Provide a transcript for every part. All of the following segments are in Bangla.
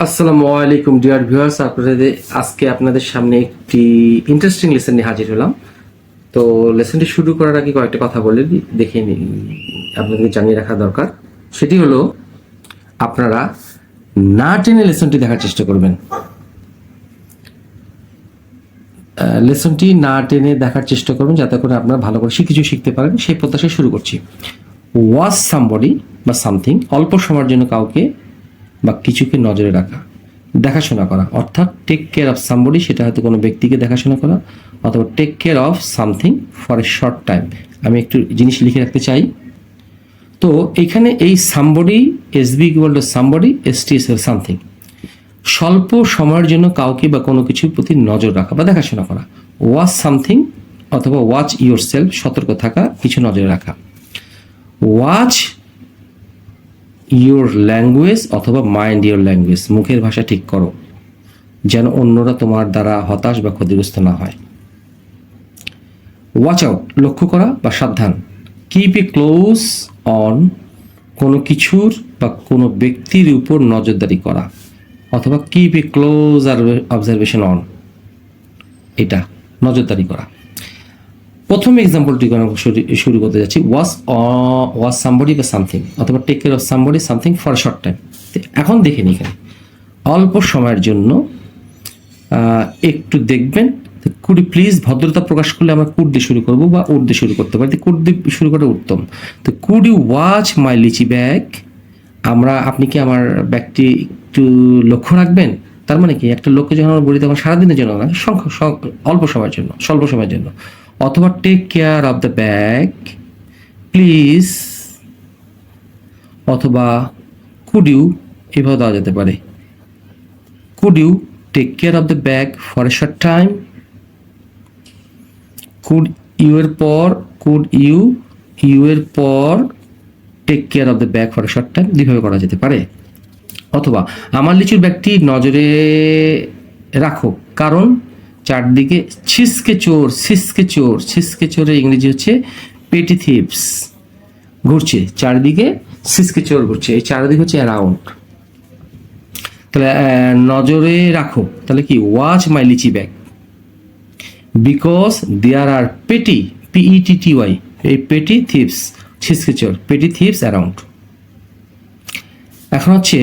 আসসালামু আলাইকুম ডিয়ার ভিউয়ার্স, আপনাদের সামনে একটি ইন্টারেস্টিং লেসন নিয়ে হাজির হলাম। তো লেসনটি শুরু করার আগে কয়েকটা কথা বলে দেখে আপনাদের জানিয়ে রাখা দরকার। সেটি হলো, আপনারা না টেনে লেসনটি দেখার চেষ্টা করবেন। লেসনটি না টেনে দেখার চেষ্টা করবেন যাতে করে আপনারা ভালো করে কিছু শিখতে পারেন, সেই প্রত্যাশায় শুরু করছি। ওয়াচ সামবডি বা সামথিং, অল্প সময়ের জন্য কাউকে বা কিছুকে নজরে রাখা, দেখাশোনা করা, অর্থাৎ টেক কেয়ার অফ সামবডি, সেটা হয়তো কোনো ব্যক্তিকে দেখাশোনা করা, অথবা take care of something for a short time. আমি একটু জিনিস লিখে রাখতে চাই। তো এখানে এই somebody, SB equal to somebody, STSL something, স্বল্প সময়ের জন্য কাউকে বা কোনো কিছুর প্রতি নজর রাখা বা দেখাশোনা করা। ওয়াচ সামথিং অথবা ওয়াচ ইউর সেলফ, সতর্ক থাকা, কিছু নজরে রাখা। ওয়াচ ইউর ল্যাঙ্গুয়েজ অথবা মাইন্ড ইউর ল্যাঙ্গুয়েজ, মুখের ভাষা ঠিক করো যেন অন্যরা তোমার দ্বারা হতাশ বা ক্ষতিগ্রস্ত না হয়। ওয়াচ আউট, লক্ষ্য করা বা সাবধান। কিপ এ ক্লোজ অন, কোনো কিছুর বা কোনো ব্যক্তির উপর নজরদারি করা, অথবা keep a close observation on, এটা নজরদারি করা। প্রথম এক্সাম্পলটি শুরু করতে যাচ্ছি। ওয়াজ সামবডি বা সামথিং, অথবা take care of somebody something for short time. এখন দেখে নিই, এখানে অল্প সময়ের জন্য একটু দেখবেন। কুড প্লিজ, ভদ্রতা প্রকাশ করলে আমরা কুড দিয়ে শুরু করবো বা উড দিয়ে শুরু করতে পারি। কুড দিয়ে শুরু করা উত্তম। তো could you watch my lychee bag, আপনি কি আমার ব্যাগটি একটু লক্ষ্য রাখবেন? তার মানে কি, একটা লোককে যখন আমরা বলি তখন সারাদিনের জন্য না, অল্প সময়ের জন্য, স্বল্প সময়ের জন্য। অথবা take care of the bag please, অথবা কুড ইউ, এভাবে দেওয়া যেতে পারে। Could you take care of the bag for a short time. Could you এর পর ইউ এর পর take care of the bag for a short time, দুইভাবে করা যেতে পারে। অথবা আমার লিচুর ব্যাগটি নজরে রাখো কারণ চারদিকে ছিসকে চোরের ইংরেজি হচ্ছে পেটি থিপস, ঘুরছে চারদিকে, ছিসকে চোর ঘুরছে, এই চারদিকে হচ্ছে অ্যারাউন্ড। তাহলে নজরে রাখো, তাহলে কি, watch my lychee bag because there are PETTY, এই পেটি থিপস, ছিসকে চোর, পেটি থিপস অ্যারাউন্ড। এখন হচ্ছে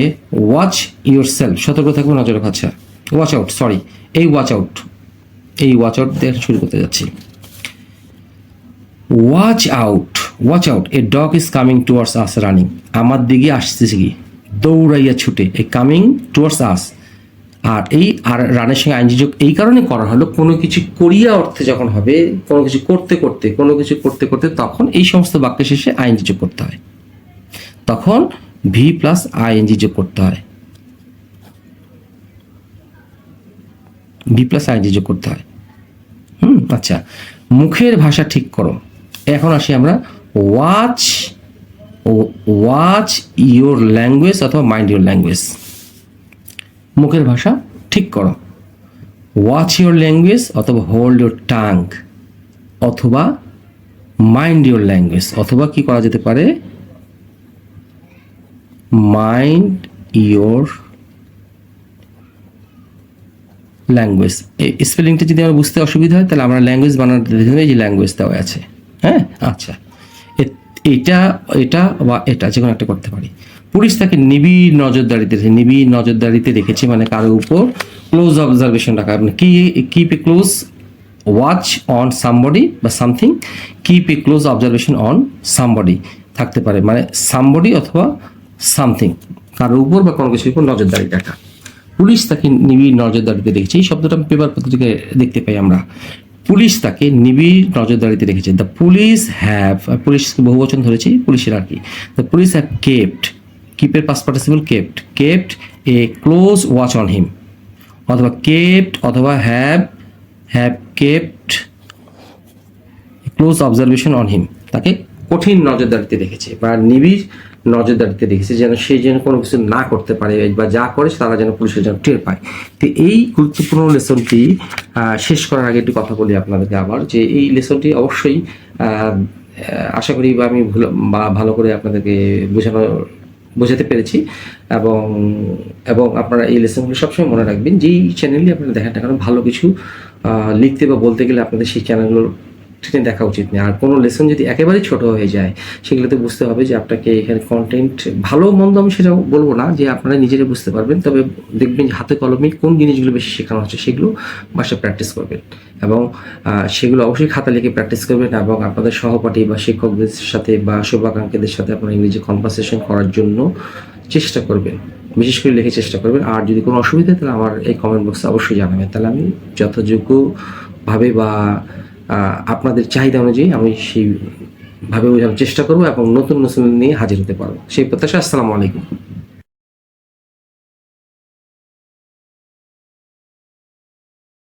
ওয়াচ ইউর সেলফ, সতর্ক থাকবে, নজর রাখা। আচ্ছা, ওয়াচ আউট, সরি, এই ওয়াচ আউট দিয়ে শুরু করতে যাচ্ছি। Watch out, a dog is coming towards us running, আমার দিকে আসতেছে কি, দৌড়াইয়া ছুটে, এ কামিং টুয়ার্ডস আস। আর রানের সঙ্গে আইনজি যোগ এই কারণে করা হলো, কোনো কিছু করিয়া অর্থে যখন হবে, কোনো কিছু করতে করতে তখন এই সমস্ত বাক্য শেষে আইনজি যোগ করতে হয়, তখন ভি প্লাস আইএনজি যোগ করতে হয়, আচ্ছা, মুখের ভাষা ঠিক করো। এখন আসি আমরা ওয়াচ ইউর ল্যাঙ্গুয়েজ অথবা মাইন্ড ইউর ল্যাঙ্গুয়েজ, মুখের ভাষা ঠিক করো। ওয়াচ ইউর ল্যাঙ্গুয়েজ অথবা হোল্ড ইউর টাং, অথবা মাইন্ড ইউর ল্যাঙ্গুয়েজ, অথবা কি করা যেতে পারে, মাইন্ড ইয়োর ল্যাঙ্গুয়েজ। এই স্পেলিংটা যদি আমার বুঝতে অসুবিধা হয় তাহলে আমরা ল্যাঙ্গুয়েজ বানাতে দেখবে, এই যে ল্যাঙ্গুয়েজ দেওয়া আছে। হ্যাঁ, আচ্ছা, এটা বা এটা যে কোনো একটা করতে পারি। পুলিশ তাকে নিবিড় নজরদারিতে রেখেছে, মানে কারোর উপর ক্লোজ অবজারভেশন রাখা। মানে keep a close watch on somebody বা something, keep a close observation on somebody থাকতে পারে, মানে সামবডি অথবা সামথিং, কারোর উপর বা কোনো কিছুর উপর নজরদারি রাখা। পুলিশ তাকে নিবিড় নজরদারিতে রেখেছে, এই শব্দটা পেপার পত্রিকায় দেখতে পাই আমরা। পুলিশ তাকে নিবিড় নজরদারিতে রেখেছে। দ্য পুলিশ হ্যাভ, পুলিশকে বহুবচন ধরেছি, পুলিশের আর কি। দ্য পুলিশ হ্যাভ কেপ্ট, কিপের past participle kept a close watch on him, অথবা কেপ্ট অথবা have kept close observation on him, তাকে কঠিন নজরদারিতে রেখেছে বা নিবিড় নজরদারিতে রেখেছে, যেন সে যেন কোনো কিছু না করতে পারে বা যা করে তারা যেন পুলিশের যেন টের পায়। তো এই গুরুত্বপূর্ণ লেসনটি শেষ করার আগে একটু কথা বলি আপনাদেরকে আবার, যে এই লেসনটি অবশ্যই আশা করি বা আমি ভালো করে আপনাদেরকে বোঝাতে পেরেছি। এবং এবং আপনারা এই লেসনগুলো সবসময় মনে রাখবেন, যেই চ্যানেলই আপনারা দেখেন না কেন ভালো কিছু লিখতে বা বলতে গেলে আপনাদের সেই চ্যানেলগুলো ট্রেনে দেখা উচিত না। আর কোনো লেসন যদি একেবারেই ছোট হয়ে যায়, সেগুলোতে বুঝতে হবে যে আপনাকে এখানে কন্টেন্ট ভালো মন্দ আমি সেটাও বলবো না, যে আপনারা নিজেরা বুঝতে পারবেন। তবে দেখবেন যে হাতে কলমে কোন জিনিসগুলো বেশি শেখানো হচ্ছে সেগুলো বাসায় প্র্যাকটিস করবেন, এবং সেগুলো অবশ্যই খাতা লিখে প্র্যাকটিস করবেন, এবং আপনাদের সহপাঠী বা শিক্ষকদের সাথে বা শুভাকাঙ্ক্ষীদের সাথে আপনারা ইংরেজি কনভারসেশন করার জন্য চেষ্টা করবেন, বিশেষ করে লিখে চেষ্টা করবেন। আর যদি কোনো অসুবিধা হয় তাহলে আমার এই কমেন্ট বক্সে অবশ্যই জানাবেন, তাহলে আমি যথাযোগ্যভাবে বা আপনাদের চাহিদা অনুযায়ী আমি সেইভাবে বোঝানোর চেষ্টা করবো এবং নতুন নতুন নিয়ে হাজির হতে পারবো, সেই প্রত্যাশা। আসসালামু আলাইকুম।